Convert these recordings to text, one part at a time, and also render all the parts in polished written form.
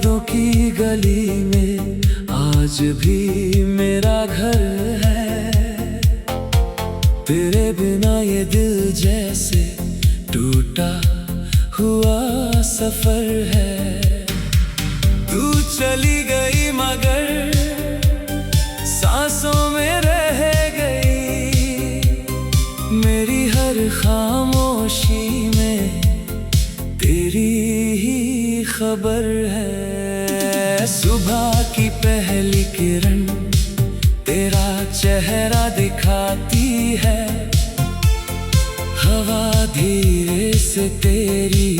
यादों की गली में आज भी मेरा घर है। तेरे बिना ये दिल जैसे टूटा हुआ सफर है। तू चली गई मगर सांसों में रह गई। मेरी हर खामोशी में तेरी ही खबर है। सुबह की पहली किरण तेरा चेहरा दिखाती है। हवा धीरे से तेरी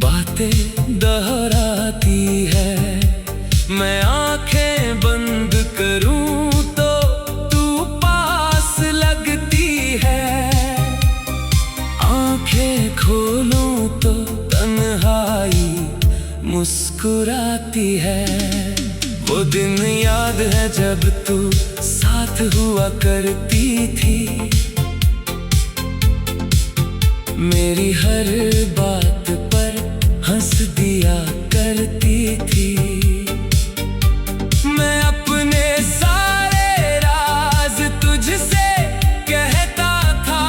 बातें दोहराती है। मैं आंखें बंद करूं तो तू पास लगती है। आंखें खोलूं तो तन्हाई मुस्कुराती है। वो दिन याद है जब तू साथ हुआ करती थी। मेरी हर बात पर हंस दिया करती थी। मैं अपने सारे राज तुझसे कहता था।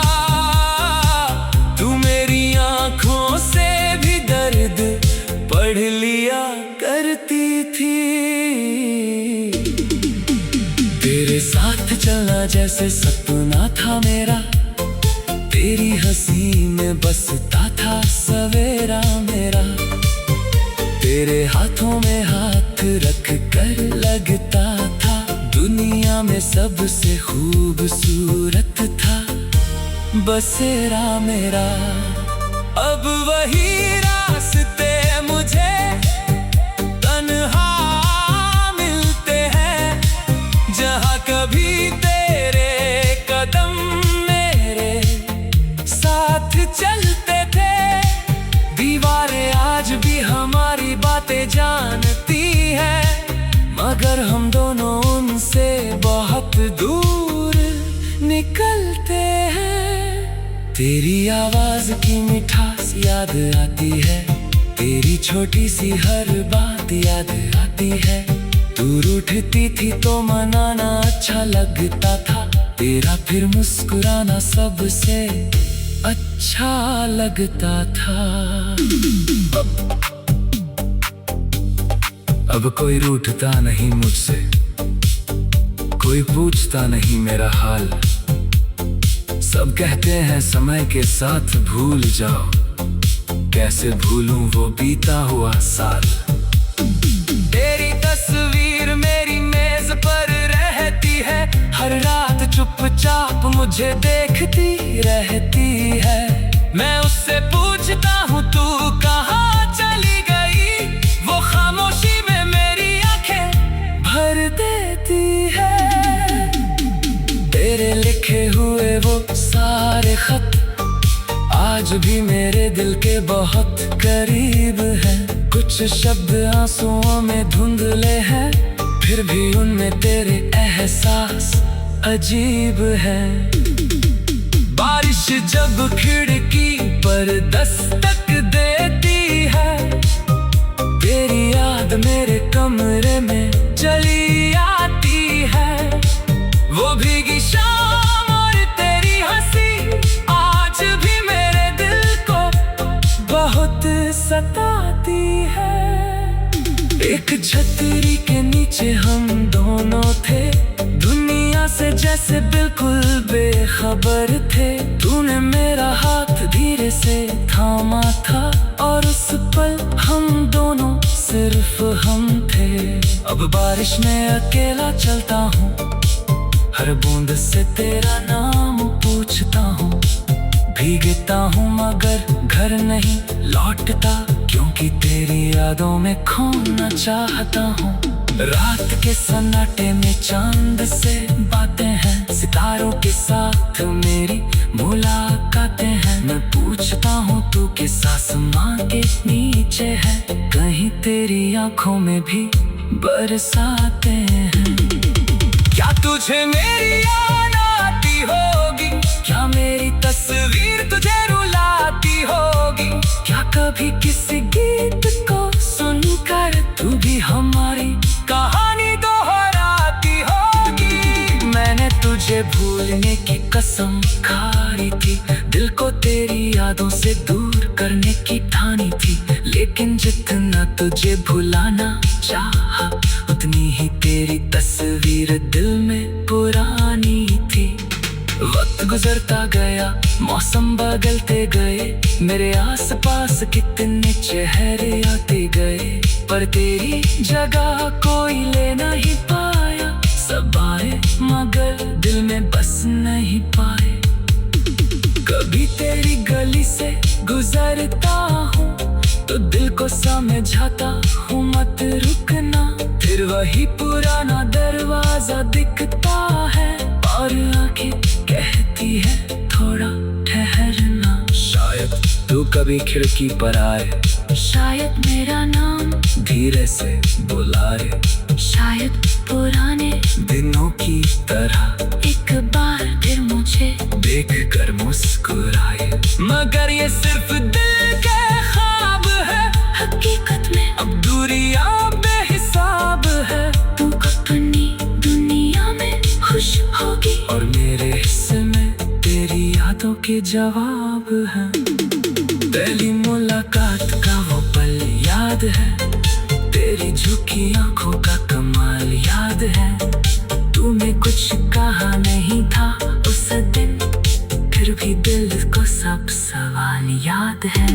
तू मेरी आंखों से भी दर्द पढ़ लिया करती थी। तेरे साथ चलना जैसे सपना था मेरा। तेरी हंसी में बसता था सवेरा मेरा। तेरे हाथों में हाथ रख कर लगता था दुनिया में सबसे खूबसूरत था बसेरा मेरा। अब वही रास्ते मुझे तन्हा मिलते हैं। जहाँ कभी तेरे कदम मेरे साथ चलते थे। दीवारें आज भी हमारी बातें जानती है। मगर हम दोनों उनसे बहुत दूर निकलते हैं। तेरी आवाज की मिठास याद आती है। तेरी छोटी सी हर बात याद आती है। तू रूठती थी तो मनाना अच्छा लगता था। तेरा फिर मुस्कुराना सबसे अच्छा लगता था। अब कोई रूठता नहीं मुझसे, कोई पूछता नहीं मेरा हाल। सब कहते हैं समय के साथ भूल जाओ। कैसे भूलूं वो बीता हुआ साल। तेरी तस्वीर मेरी मेज पर रहती है। हर रात चुपचाप मुझे देखती रहती है। मैं उससे पूछता हूँ तू कहाँ चली गई। वो खामोशी में मेरी आंखें भर देती है। तेरे लिखे हुए वो सारे खत आज भी मेरे दिल के बहुत करीब हैं। कुछ शब्द आंसुओं में धुंधले हैं। फिर भी उनमें तेरे एहसास अजीब है। बारिश जब खिड़की पर दस्तक देती है। तेरी याद मेरे कमरे में चली आती है। वो भीगी शाम और तेरी हंसी आज भी मेरे दिल को बहुत सताती है। एक छतरी के नीचे हम दोनों थे। दुनिया से जैसे बिल्कुल बेखबर थे। तूने मेरा हाथ धीरे से थामा था और उस पल हम दोनों सिर्फ हम थे। अब बारिश में अकेला चलता हूँ। हर बूंद से तेरा नाम पूछता हूँ। भीगता हूँ मगर घर नहीं लौटता। क्योंकि तेरी यादों में खोना चाहता हूँ। रात के सन्नाटे में चांद से बातें हैं। सितारों के साथ मेरी मुलाकातें हैं। मैं पूछता हूँ तू किस आसमां के नीचे है। कहीं तेरी आंखों में भी बरसाते हैं। क्या तुझे मेरी याद आती होगी। क्या मेरी तस्वीर तुझे रुलाती होगी। क्या कभी किसी गीत को सुनकर भूलने की कसम खाई थी, दिल को तेरी यादों से दूर करने की ठानी थी। लेकिन जितना तुझे भुलाना चाहा, उतनी ही तेरी तस्वीर दिल में पुरानी थी। वक्त गुजरता गया, मौसम बदलते गए, मेरे आसपास कितने चेहरे आते गए, पर तेरी जगह कोई ले नहीं पाया। सब आए मगर दिल में बस नहीं पाए। कभी तेरी गली से गुजरता हूँ तो दिल को समझाता हूँ मत रुकना, फिर वही पुराना दरवाजा दिखता है और आंखें कहती है थोड़ा ठहरना। शायद तू कभी खिड़की पर आए, शायद मेरा नाम धीरे से बुलाए, शायद पुराने दिनों की तरह एक बार फिर मुझे देख कर मुस्कुराए। मगर ये सिर्फ दिल के ख्वाब है, हकीकत में अब दूरियां बेहिसाब है। तू अपनी दुनिया में खुश होगी और मेरे हिस्से में तेरी यादों के जवाब हैं। पहली मुलाकात का वो पल याद है, तेरी झुकी आंखों का कमाल याद है। तूने कुछ कहा नहीं था उस दिन, फिर भी दिल को सब सवाल याद है।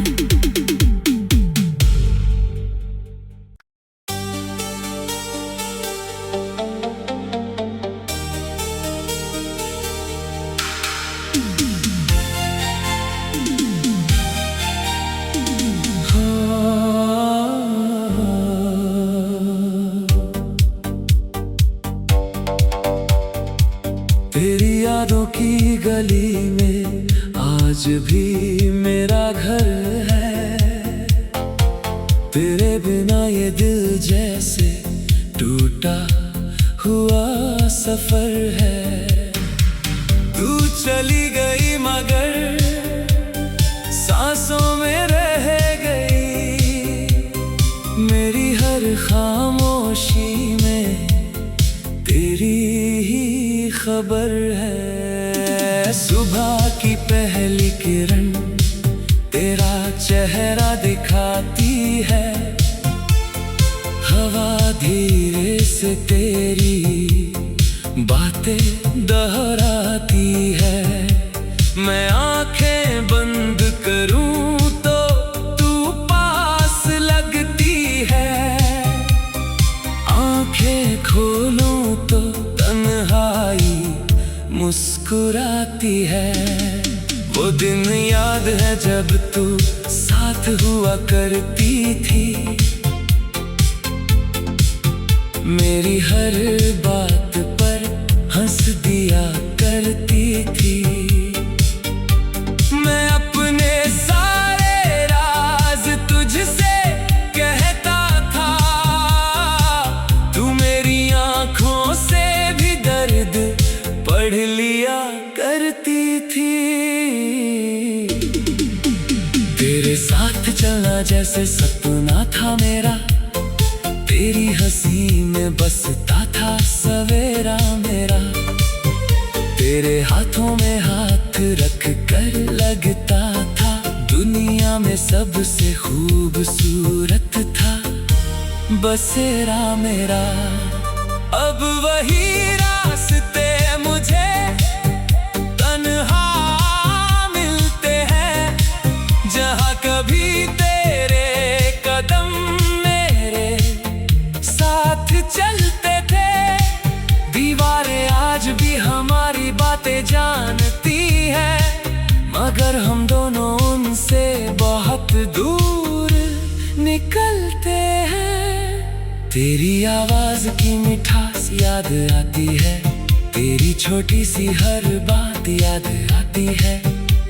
तेरी यादों की गली में आज भी मेरा घर है, तेरे बिना ये दिल जैसे टूटा हुआ सफर है। तू चली गई मगर सांसों में रह गई, मेरी हर खामोशी में तेरी ही खबर है। सुबह की पहली किरण तेरा चेहरा दिखाती है, हवा धीरे से तेरी बातें दोहराती है। मैं आंखें बंद करूं तो तू पास लगती है, आंखें खोलूं तो तन्हाई मुस्कुराती है। वो दिन याद है जब तू साथ हुआ करती थी, मेरी हर बात पर हंस दिया करती थी। मैं अपने सारे राज तुझसे कहता था, तू मेरी आंखों से भी दर्द पढ़ लिया करती थी। तेरे साथ चलना जैसे सपना था मेरा, तेरी हंसी में बसता था सवेरा मेरा। तेरे हाथों में हाथ रख कर लगता था, दुनिया में सबसे खूबसूरत था बसेरा मेरा। अब वही रास्ते मुझे तन्हा मिलते हैं, जहाँ कभी तेरे कदम मेरे साथ चलते थे। दीवारें आज भी हमारी बातें जानती है, मगर हम दोनों उनसे बहुत दूर निकलते हैं। तेरी आवाज की मिठास याद आती है, तेरी छोटी सी हर बात याद आती है।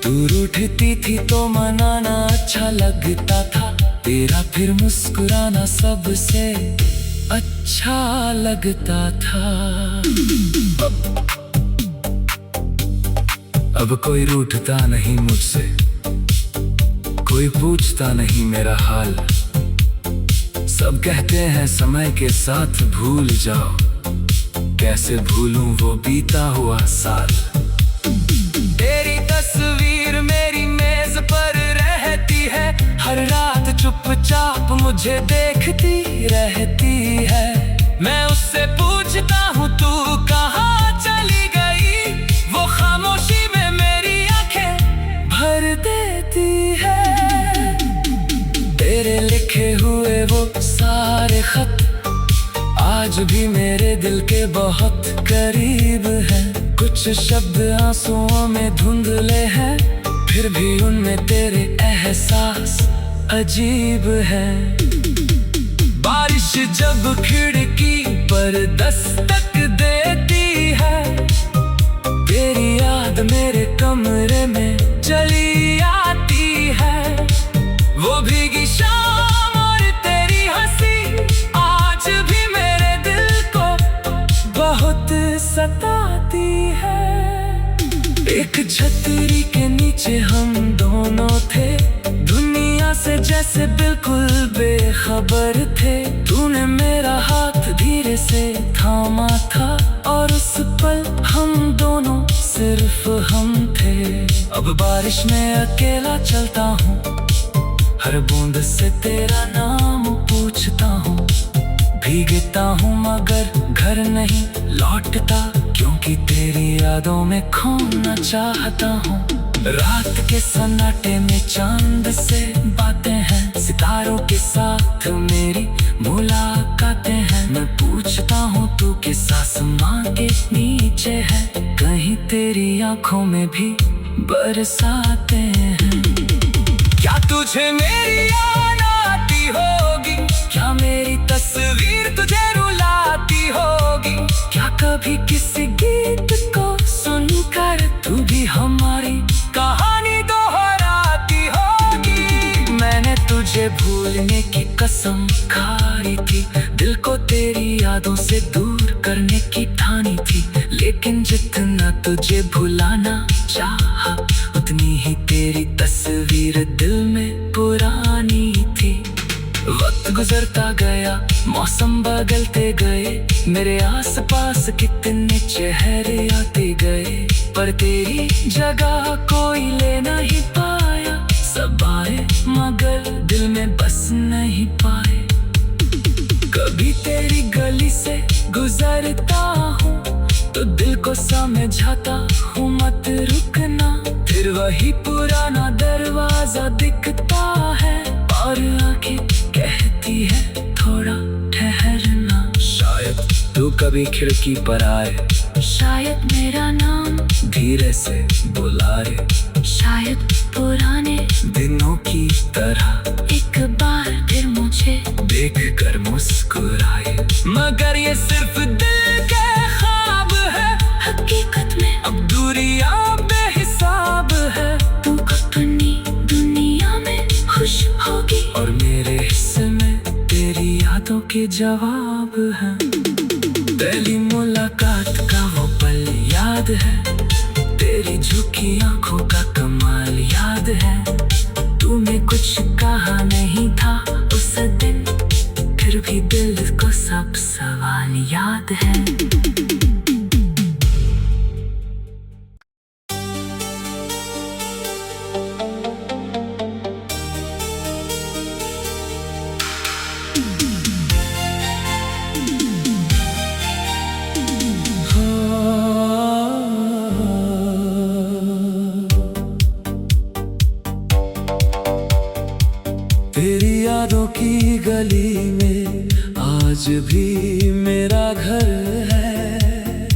तू रूठती थी तो मनाना अच्छा लगता था, तेरा फिर मुस्कुराना सबसे अच्छा लगता था। अब कोई रूठता नहीं मुझसे, कोई पूछता नहीं मेरा हाल। सब कहते हैं समय के साथ भूल जाओ, कैसे भूलूं वो बीता हुआ साल। तेरी तस्वीर मेरी मेज पर रहती है, हर रात चुपचाप मुझे देखती रहती है। मैं उससे पूछता हूँ तू कहाँ चली गई, वो खामोशी में मेरी आंखें भर देती है। तेरे लिखे हुए वो सारे खत आज भी मेरे दिल के बहुत करीब हैं। कुछ शब्द आंसुओं में धुंधले हैं, फिर भी उनमें तेरे एहसास अजीब हैं। बारिश जब खिड़की पर दस्तक देती है, तेरी याद मेरे कमरे में चली आती है। वो भीगी शाम और तेरी हंसी आज भी मेरे दिल को बहुत सताती है। एक छतरी के नीचे हम दोनों थे, दुनिया से जैसे बिल्कुल बेखबर थे। तूने मेरा हाथ धीरे से थामा था और उस पल हम दोनों सिर्फ हम थे। अब बारिश में अकेला चलता हूँ, हर बूंद से तेरा नाम पूछता हूँ। भीगता हूँ मगर घर नहीं लौटता, क्योंकि तेरी यादों में खोना चाहता हूँ। रात के सन्नाटे में चांद से बातें हैं, सितारों के साथ मेरी मुलाकातें हैं। मैं पूछता हूँ तू किस आसमां के नीचे है, कहीं तेरी आंखों में भी बरसाते हैं। क्या तुझे मेरी याद आती होगी, क्या मेरी तस्वीर तुझे रुलाती होगी, क्या कभी किसी गीत को सुनकर तू भी हमारी कहानी दोहराती होगी। मैंने तुझे भूलने की कसम खाई थी, दिल को तेरी यादों से दूर करने की ठानी थी। लेकिन जितना तुझे भुलाना चाहा, उतनी ही तेरी तस्वीर दिल में पुरानी थी। वक्त गुजरता गया, मौसम बदलते गए, मेरे आसपास कितने चेहरे आते गए, पर तेरी जगह कोई ले नहीं पाया। सब आए मगर दिल में बस नहीं पाए। कभी तेरी गली से गुजरता हूँ तो दिल को समझाता हूँ मत रुकना, फिर वही पुराना दरवाजा दिखता है और आंखें कहती है थोड़ा ठहरना। शायद तू कभी खिड़की पर आए, शायद मेरा नाम धीरे से बुलाए, शायद पुराने दिनों की तरह एक बार फिर मुझे देख कर मुस्कुराए। मगर ये सिर्फ दिल के ख्वाब है, हकीकत में अब दूरियां बेहिसाब है। तू अपनी दुनिया में खुश होगी और मेरे हिस्से में तेरी यादों के जवाब हैं। पहली मुलाकात का वो पल याद है, तेरी झुकी आंखों का कमाल याद है। तूने कुछ कहा नहीं था उस दिन, फिर भी दिल को सब सवाल याद है। तेरी यादों की गली में आज भी मेरा घर है।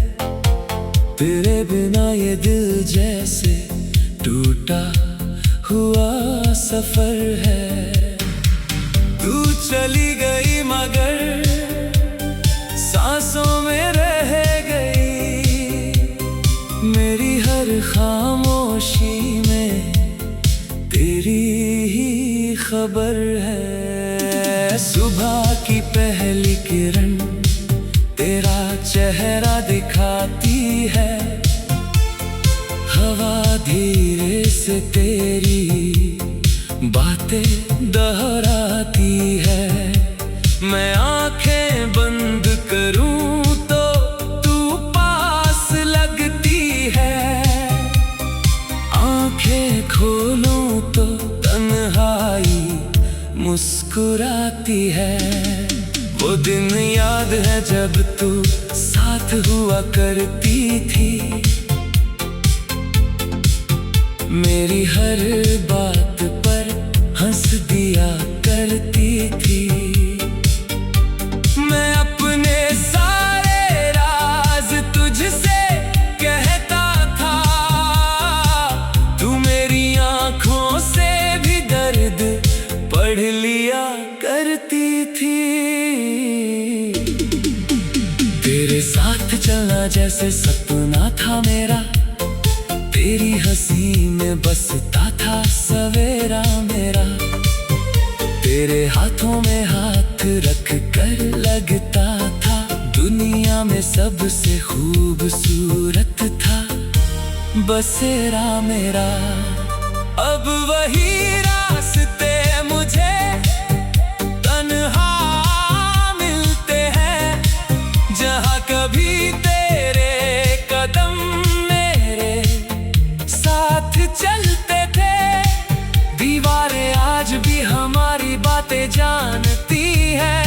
तेरे बिना ये दिल जैसे टूटा हुआ सफर है। तू चली गई मगर सांसों में रह गई, मेरी हर खामोशी में तेरी ही खबर है। सुबह की पहली किरण तेरा चेहरा दिखाती है, हवा धीरे से तेरी बातें दोहराती है। मैं आंखें बंद करूं तो तू आंखें खोलूं तो तन्हाई मुस्कुराती है। वो दिन याद है जब तू साथ हुआ करती थी, मेरी हर बात पर हंस दिया करती थी। मैं अपने सारे राज तुझसे कहता था, तू मेरी आंखों से भी दर्द पढ़ लिया करती थी। तेरे साथ चलना जैसे सपना था मेरा, तेरी हंसी में बसता था सवेरा मेरा। तेरे हाथों में हाथ रख कर लगता था, दुनिया में सबसे खूबसूरत था बसेरा मेरा। अब वही रास्ते मुझे तन्हा मिलते हैं, जहाँ कभी तेरे कदम मेरे साथ चलते थे। दीवारें आज भी हमारी बातें जानती है,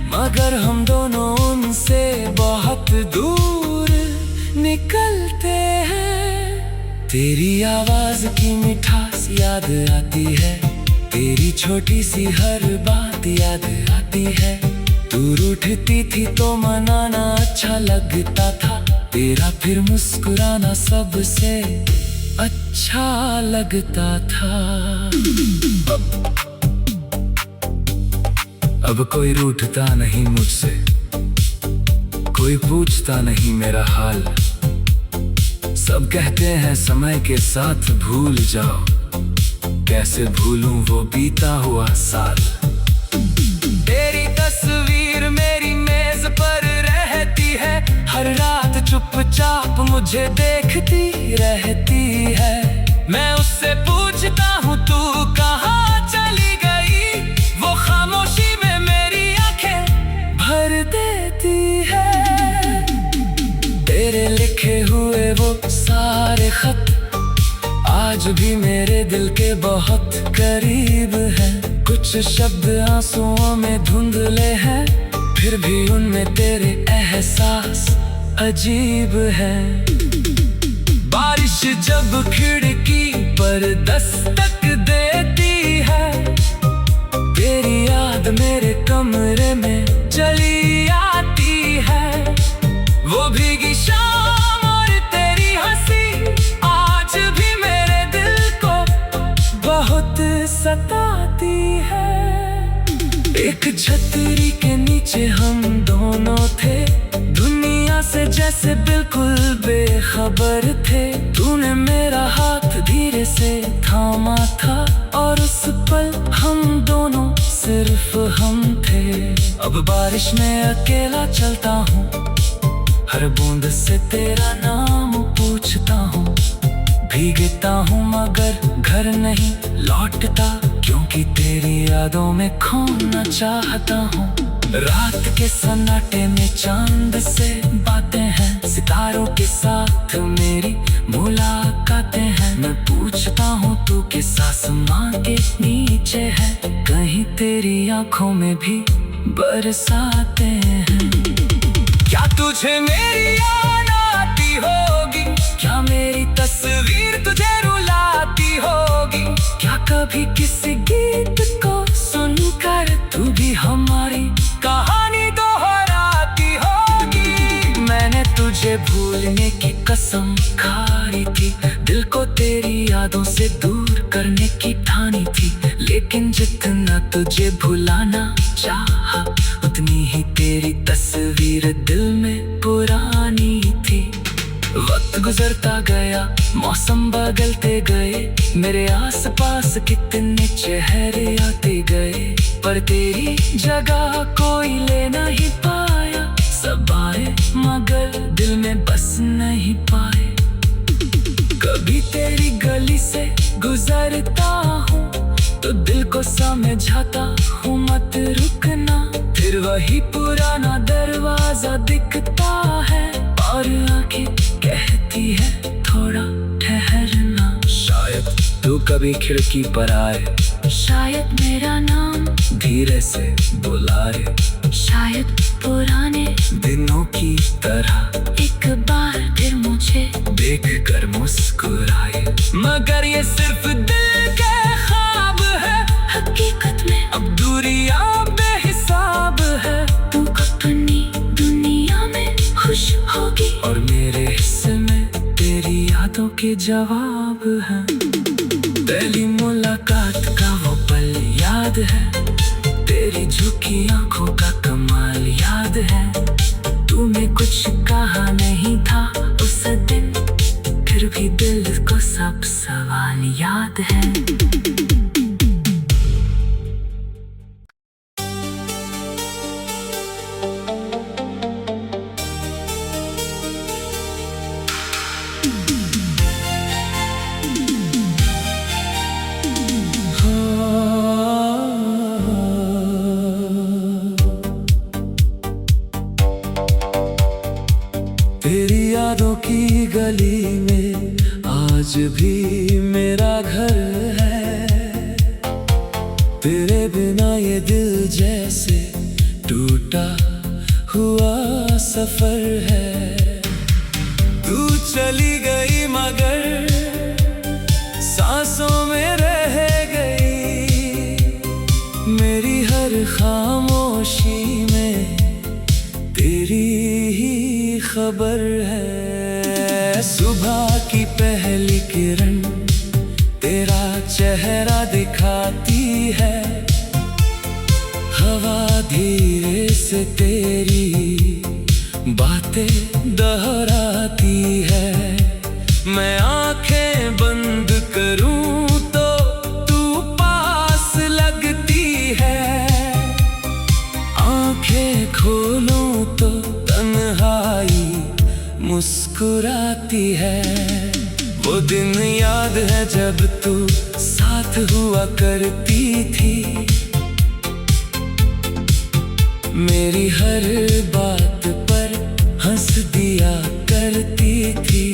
मगर हम दोनों उनसे बहुत दूर निकलते हैं। तेरी आवाज की मिठास याद आती है, तेरी छोटी सी हर बात याद आती है। तू रूठती थी तो मनाना अच्छा लगता था, तेरा फिर मुस्कुराना सबसे अच्छा लगता था। अब कोई रूठता नहीं मुझसे, कोई पूछता नहीं मेरा हाल। सब कहते हैं समय के साथ भूल जाओ, कैसे भूलूं वो बीता हुआ साल। तेरी तस्वीर मेरी मेज पर रहती है, हर रात चुपचाप मुझे देखती रहती है। मैं उससे पूछता हूँ तू कहाँ चली गई, वो खामोशी में मेरी आंखें भर देती है। तेरे लिखे हुए वो सारे खत आज भी मेरे दिल के बहुत करीब हैं। कुछ शब्द आंसुओं में धुंधले हैं, फिर भी उनमें तेरे एहसास अजीब हैं। बारिश जब खिड़की पर दस्तक देती है, तेरी याद मेरे कमरे में चली आती है। वो भीगी शाम और तेरी हंसी आज भी मेरे दिल को बहुत सताती है। एक छतरी के नीचे हम दोनों थे, दुनिया से जैसे बिल्कुल बेखबर थे। तूने मेरा हाथ धीरे से थामा था, और उस पल हम दोनों सिर्फ हम थे। अब बारिश में अकेला चलता हूँ, हर बूंद से तेरा नाम पूछता हूँ। भीगता हूँ मगर घर नहीं लौटता, क्योंकि तेरी यादों में खोना चाहता हूँ। रात के सन्नाटे में चांद से बातें हैं, सितारों के साथ मेरी मुलाकातें हैं। मैं पूछता हूँ तू किस आसमां के नीचे है, कहीं तेरी आंखों में भी बरसाते हैं। क्या तुझे मेरी याद आती होगी, क्या मेरी तस्वीर तुझे रुलाती होगी, क्या कभी किसी गीत को सुनकर तू भी हमारी कहानी दोहराती होगी। मैंने तुझे भूलने की कसम खाई थी, दिल को तेरी यादों से दूर करने की ठानी थी। लेकिन जितना तुझे भुलाना चाहा, उतनी ही तेरी तस्वीर दिल में पुरानी थी। वक्त गुजरता गया, मौसम बदलते गए, मेरे आसपास कितने चेहरे आते गए, पर तेरी जगह कोई ले नहीं पाया। सब आए मगर दिल में बस नहीं पाए। कभी तेरी गली से गुजरता हूँ तो दिल को समझाता हूँ मत रुकना, फिर वही पुराना दरवाजा दिखता है और आंखें कहती है थोड़ा ठहरना। शायद तू कभी खिड़की पर आए, शायद मेरा नाम धीरे से बुलाए, शायद पुराने दिनों की तरह एक बार फिर मुझे देख कर मुस्कुराए। मगर ये सिर्फ दिल के ख्वाब है, हकीकत में अब दूरियां बेहिसाब है। तू अपनी दुनिया में खुश होगी और मेरे हिस्से में तेरी यादों के जवाब हैं। पहली मुलाकात का वो पल याद है, तेरी झुकी आंखों का कमाल याद है। तूने कुछ कहा नहीं था उस दिन, फिर भी दिल को सब सवाल याद है। तेरी यादों की गली में आज भी मेरा घर है। तेरे बिना ये दिल जैसे टूटा हुआ सफर है। तू चली गई मगर सांसों में रह गई, मेरी हर खामोशी में तेरी ही खबर है। सुबह की पहली किरण तेरा चेहरा दिखाती है, हवा धीरे से तेरी बातें दोहराती है। मैं आंखें बंद करूं तो तू पास लगती है, आंखें खोलूं तो तन्हाई मुस्कुराती है। वो दिन याद है जब तू साथ हुआ करती थी, मेरी हर बात पर हंस दिया करती थी।